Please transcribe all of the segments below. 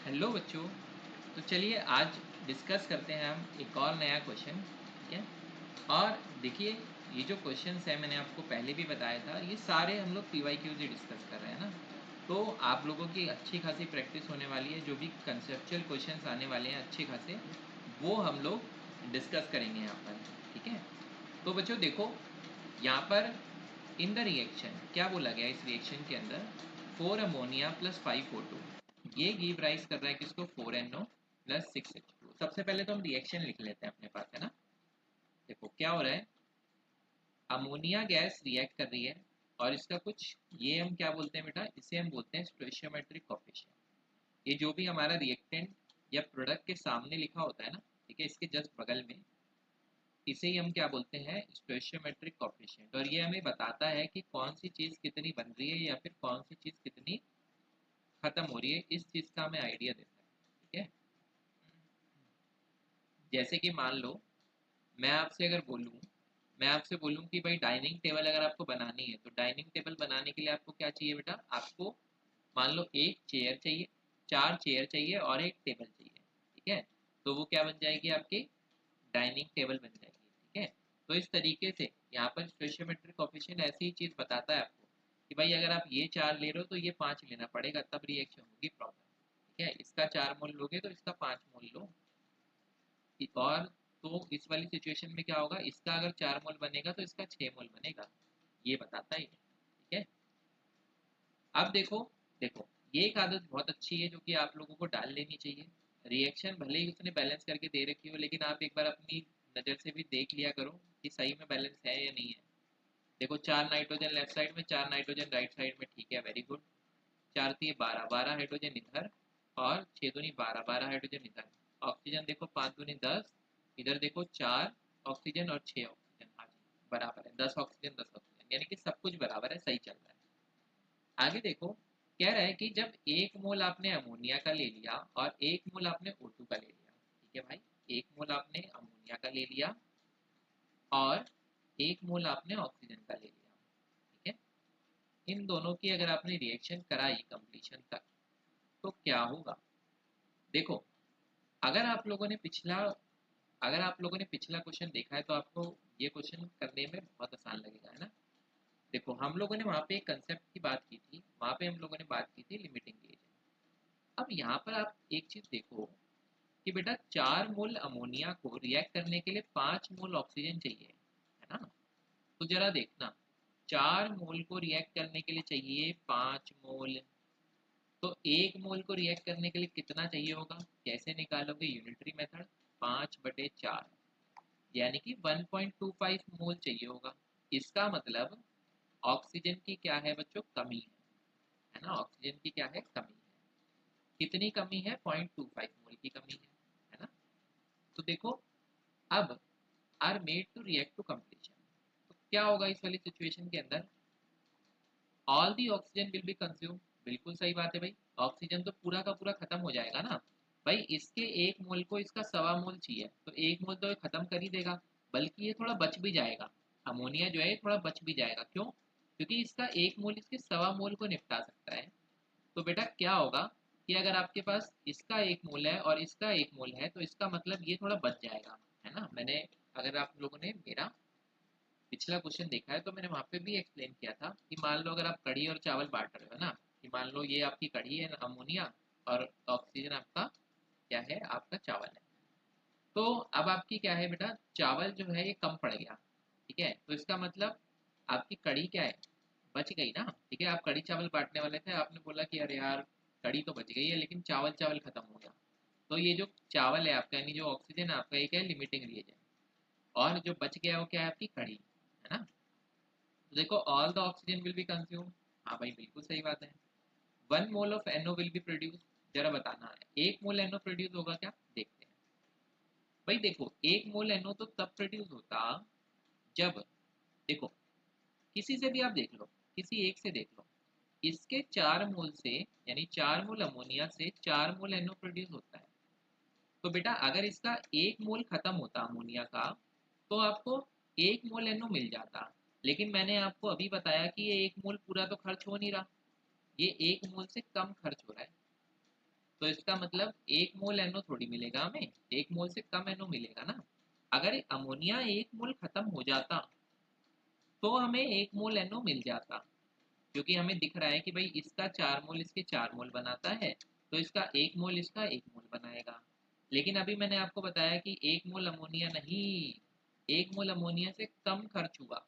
Hello बच्चों। तो चलिए आज डिस्कस करते हैं हम एक और नया क्वेश्चन। ठीक है। और देखिए, ये जो क्वेश्चंस है मैंने आपको पहले भी बताया था, ये सारे हम लोग PYQs ही डिस्कस कर रहे हैं ना। तो आप लोगों की अच्छी खासी प्रैक्टिस होने वाली है, जो भी कंसेप्चुअल क्वेश्चंस आने वाले हैं अच्छे खासे, वो हम लोग डिस्कस करेंगे यहाँ पर। ठीक है। तो बच्चों देखो, यहाँ पर इन द रिएक्शन क्या बोला गया इस रिएक्शन के अंदर, 4 अमोनिया प्लस 5 O2 ये गिव राइज कर रहा है किसको, 4NO प्लस 6H2। सबसे पहले तो हम रिएक्शन लिख लेते हैं अपने पास, है ना। देखो क्या हो रहा है, अमोनिया गैस रिएक्ट कर रही है और इसका कुछ, ये हम क्या बोलते हैं बेटा, इसे हम बोलते हैं स्टोइचियोमेट्रिक कोफिशिएंट। ये जो भी हमारा रिएक्टेंट या प्रोडक्ट के सामने लिखा होता है ना, ठीक है, इसके जस्ट बगल में, इसे ही हम क्या बोलते हैं, स्टोइचियोमेट्रिक कोफिशिएंट। और ये हमें बताता है कि कौन सी चीज़ कितनी बन रही है या फिर कौन सी चीज़ कितनी खत्म हो रही है, इस चीज़ का हमें आइडिया देता है। ठीक है। जैसे कि मान लो मैं आपसे अगर बोलूँ, मैं आपसे बोलूँ कि भाई डाइनिंग टेबल अगर आपको बनानी है, तो डाइनिंग टेबल बनाने के लिए आपको क्या चाहिए बेटा, आपको मान लो एक चेयर चाहिए, 4 चेयर चाहिए और एक टेबल चाहिए। ठीक है। तो वो क्या बन जाएगी, आपकी डाइनिंग टेबल बन जाएगी। ठीक है। तो इस तरीके से यहाँ पर स्टोइचियोमेट्रिक कोफिशिएंट ऐसी ही चीज़ बताता है आपको कि भाई अगर आप ये 4 ले रहे हो तो ये 5 लेना पड़ेगा, तब रिएक्शन होगी प्रॉपर। ठीक है। इसका 4 मोल लोगे तो इसका 5 मोल लो। और तो इस वाली सिचुएशन में क्या होगा, इसका अगर 4 मोल बनेगा तो इसका 6 मोल बनेगा, ये बताता ही है। ठीक है। अब देखो, देखो ये एक आदत बहुत अच्छी है जो कि आप लोगों को डाल लेनी चाहिए। रिएक्शन भले ही उसने बैलेंस करके दे रखी हो, लेकिन आप एक बार अपनी नज़र से भी देख लिया करो कि सही में बैलेंस है या नहीं है। देखो 4 नाइट्रोजन लेफ्ट साइड में, 4 नाइट्रोजन राइट साइड में, ठीक है, वेरी गुड। 4 3 12, 12 हाइड्रोजन इधर और 6 दूनी 12, 12 हाइड्रोजन इधर। ऑक्सीजन देखो 5 दूनी 10, इधर देखो 4 ऑक्सीजन और 6 ऑक्सीजन। हाँ जी, बराबर है, 10 ऑक्सीजन 10 ऑक्सीजन, यानी कि सब कुछ बराबर है, सही चल रहा है। आगे देखो, कह रहा है कि जब 1 मोल आपने अमोनिया का ले लिया और 1 मोल आपने O2 का ले लिया। ठीक है भाई, 1 मोल आपने अमोनिया का ले लिया और 1 मोल आपने ऑक्सीजन का ले लिया। ठीक है। इन दोनों की अगर आपने रिएक्शन कराई कंप्लीशन तक, तो क्या होगा। देखो, अगर आप लोगों ने पिछला अगर आप लोगों ने पिछला क्वेश्चन देखा है तो आपको ये क्वेश्चन करने में बहुत आसान लगेगा, है ना। देखो हम लोगों ने वहाँ पे एक कंसेप्ट की बात की थी, वहाँ पे हम लोगों ने बात की थी लिमिटिंग रिएजेंट। अब यहाँ पर आप एक चीज देखो कि बेटा 4 मोल अमोनिया को रिएक्ट करने के लिए 5 मोल ऑक्सीजन चाहिए, है ना। तो जरा देखना, 4 मोल को रिएक्ट करने के लिए चाहिए 5 मोल, तो 1 मोल को रिएक्ट करने के लिए कितना चाहिए होगा, कैसे निकालोगे, यूनिटरी मेथड, 5/4, यानी कि 1.25 मोल चाहिए होगा। इसका मतलब ऑक्सीजन की क्या है बच्चों, कमी है ना। ऑक्सीजन की क्या है, कमी है। कितनी कमी है, 0.25 मोल की कमी है ना। तो देखो, अब are made to react to completion, तो क्या होगा इस वाली सिचुएशन के अंदर, all the oxygen will be consume. बिल्कुल सही बात है भाई, ऑक्सीजन तो पूरा का पूरा खत्म हो जाएगा ना। भाई इसके 1 मोल को इसका 1.25 मोल चाहिए, तो 1 मोल तो ये खत्म कर ही देगा, बल्कि ये थोड़ा बच भी जाएगा। अमोनिया जो है ये थोड़ा बच भी जाएगा, क्यों, क्योंकि इसका 1 मोल इसके 1.25 मोल को निपटा सकता है। तो बेटा क्या होगा कि अगर आपके पास इसका 1 मोल है और इसका 1 मोल है, तो इसका मतलब ये थोड़ा बच जाएगा, है ना। मैंने, अगर आप लोगों ने मेरा पिछला क्वेश्चन देखा है तो मैंने वहाँ पे भी एक्सप्लेन किया था कि मान लो अगर आप कढ़ी और चावल बांट रहे हो ना, कि मान लो ये आपकी कढ़ी है अमोनिया और ऑक्सीजन आपका क्या है, आपका चावल है। तो अब आपकी क्या है बेटा, चावल जो है ये कम पड़ गया। ठीक है। तो इसका मतलब आपकी कढ़ी क्या है, बच गई ना। ठीक है। आप कढ़ी चावल बांटने वाले थे, आपने बोला कि अरे यार कढ़ी तो बच गई है लेकिन चावल चावल खत्म हो गया। तो ये जो चावल है आपका, यानी जो ऑक्सीजन है आपका, एक है लिमिटिंग रिएजेंट, और जो बच गया वो क्या है, आपकी कढ़ी, है ना। तो देखो all the oxygen will be consume, हाँ भाई बिल्कुल सही बात है। 1 mole of NO will be produce, जरा बताना है 1 मोल NO प्रोड्यूस होगा क्या, देखते हैं। भाई देखो 1 मोल NO तो तब प्रोड्यूस होता जब, देखो किसी से भी आप देख लो, किसी एक से देख लो, इसके 4 मोल से, यानी 4 मोल अमोनिया से 4 मोल NO प्रोड्यूस होता है। तो बेटा अगर इसका 1 मोल खत्म होता अमोनिया का, तो आपको 1 मोल NO मिल जाता। लेकिन मैंने आपको अभी बताया कि ये 1 मोल पूरा तो खर्च हो नहीं रहा, ये 1 मोल से कम खर्च हो रहा है। तो इसका मतलब 1 मोल NO थोड़ी मिलेगा हमें, 1 मोल से कम NO मिलेगा ना। अगर अमोनिया 1 मोल खत्म हो जाता तो हमें 1 मोल NO मिल जाता, क्योंकि हमें दिख रहा है कि भाई इसका 4 मोल इसके 4 मोल बनाता है, तो इसका 1 मोल इसका 1 मोल बनाएगा। लेकिन अभी मैंने आपको बताया कि 1 मोल अमोनिया नहीं, 1 मोल अमोनिया से कम खर्च हुआ,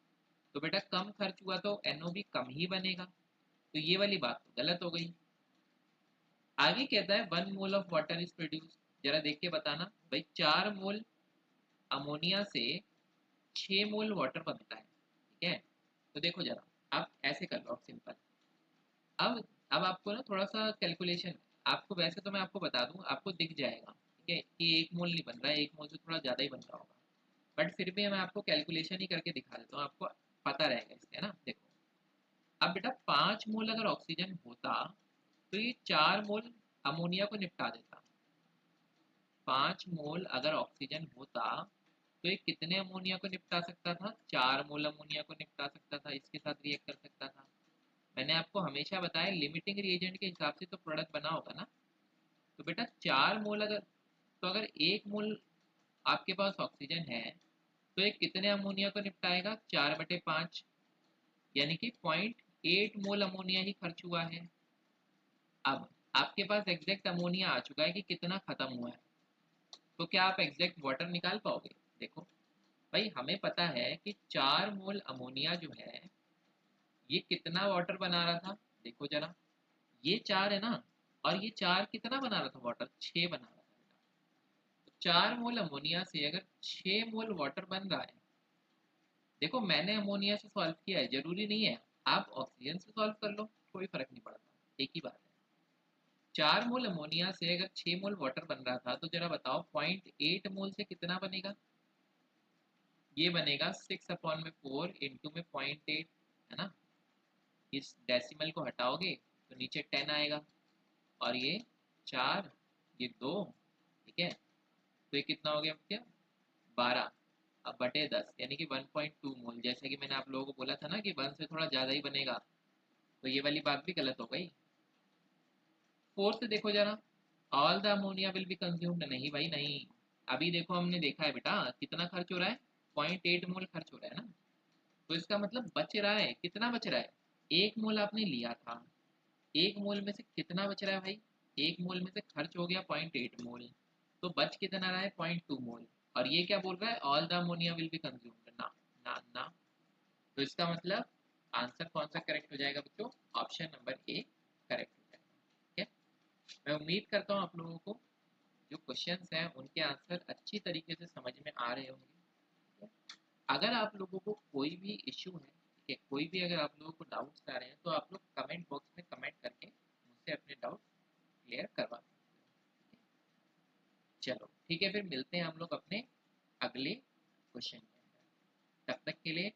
तो बेटा कम खर्च हुआ तो NO भी कम ही बनेगा, तो ये वाली बात तो गलत हो गई। आगे कहता है 1 mole of water is produce. जरा देख के बताना भाई, 4 मोल अमोनिया से 6 मोल वाटर बनता है, ठीक है। तो देखो जरा, आप ऐसे कर लो, आप सिंपल। अब अब आपको ना थोड़ा सा कैलकुलेशन, आपको वैसे तो मैं आपको बता दूं, आपको दिख जाएगा, ठीक है, कि 1 मोल नहीं बन रहा है, 1 मोल से थोड़ा ज़्यादा ही बन रहा होगा, बट फिर भी मैं आपको कैलकुलेशन ही करके दिखा देता हूँ, आपको पता रहेगा इससे, है ना। देखो, अब बेटा 5 मोल अगर ऑक्सीजन होता तो ये 4 मोल अमोनिया को निपटा देता। 5 मोल अगर ऑक्सीजन होता तो ये कितने अमोनिया को निपटा सकता था? 4 मोल अमोनिया को निपटा सकता था, इसके साथ रिएक्ट कर सकता था। मैंने आपको हमेशा बताया लिमिटिंग रिएजेंट के हिसाब से तो प्रोडक्ट बना होगा ना। तो बेटा 4 मोल अगर, तो अगर 1 मोल आपके पास ऑक्सीजन है तो ये कितने अमोनिया को निपटाएगा? 4/5, यानी कि 0.8 मोल अमोनिया ही खर्च हुआ है। अब आपके पास एग्जैक्ट अमोनिया आ चुका है कि कितना खत्म हुआ है, तो क्या आप एग्जैक्ट वाटर निकाल पाओगे? देखो भाई, हमें पता है कि 4 मोल अमोनिया जो है ये कितना वाटर बना रहा था। देखो जरा, ये 4 है ना, और ये 4 कितना बना रहा था वाटर? 6 बना रहा था। तो 4 मोल अमोनिया से अगर 6 मोल वाटर बन रहा है, देखो मैंने अमोनिया से सॉल्व किया है, जरूरी नहीं है आप ऑक्सीजन से सॉल्व कर लो, कोई फर्क नहीं पड़ता, एक ही बात है। 4 मोल अमोनिया से अगर 6 मोल वाटर बन रहा था, तो जरा बताओ 0.8 मोल से कितना बनेगा? ये बनेगा 6/4 इंटू में 0.8, है ना। इस डेसिमल को हटाओगे तो नीचे 10 आएगा, और ये 4, ये 2, ठीक है। तो ये कितना हो गया क्या? 12 अब बटे 10, यानी कि 1.2 मोल। जैसे कि मैंने आप लोगों को बोला था ना कि 1 से थोड़ा ज़्यादा ही बनेगा, तो ये वाली बात भी गलत हो गई। फोर्थ देखो जरा, all the ammonia will be consumed. नहीं भाई नहीं, अभी देखो हमने देखा है बेटा कितना खर्च हो रहा है, 0.8 मोल खर्च हो रहा है ना। तो इसका मतलब बच रहा है, कितना बच रहा है? 1 मोल आपने लिया था, 1 मोल में से कितना बच रहा है भाई? 1 मोल में से खर्च हो गया 0.8 मोल, तो बच कितना रहा है? 0.2 मोल। और ये क्या बोल रहा है? All the ammonia will be consumed. ना ना ना, तो इसका मतलब आंसर कौन सा करेक्ट हो जाएगा बच्चों? ऑप्शन नंबर ए करेक्ट हो जाएगा, ठीक है। मैं उम्मीद करता हूँ आप लोगों को जो क्वेश्चंस हैं उनके आंसर अच्छी तरीके से समझ में आ रहे होंगे, ठीक है? अगर आप लोगों को कोई भी इश्यू है, ठीक है, कोई भी अगर आप लोगों को डाउट्स आ रहे हैं, तो आप लोग कमेंट बॉक्स में कमेंट करके मुझसे अपने डाउट क्लियर करवा सकते हो, ठीक है? चलो ठीक है, फिर मिलते हैं हम लोग अपने अगले क्वेश्चन में। तब तक के लिए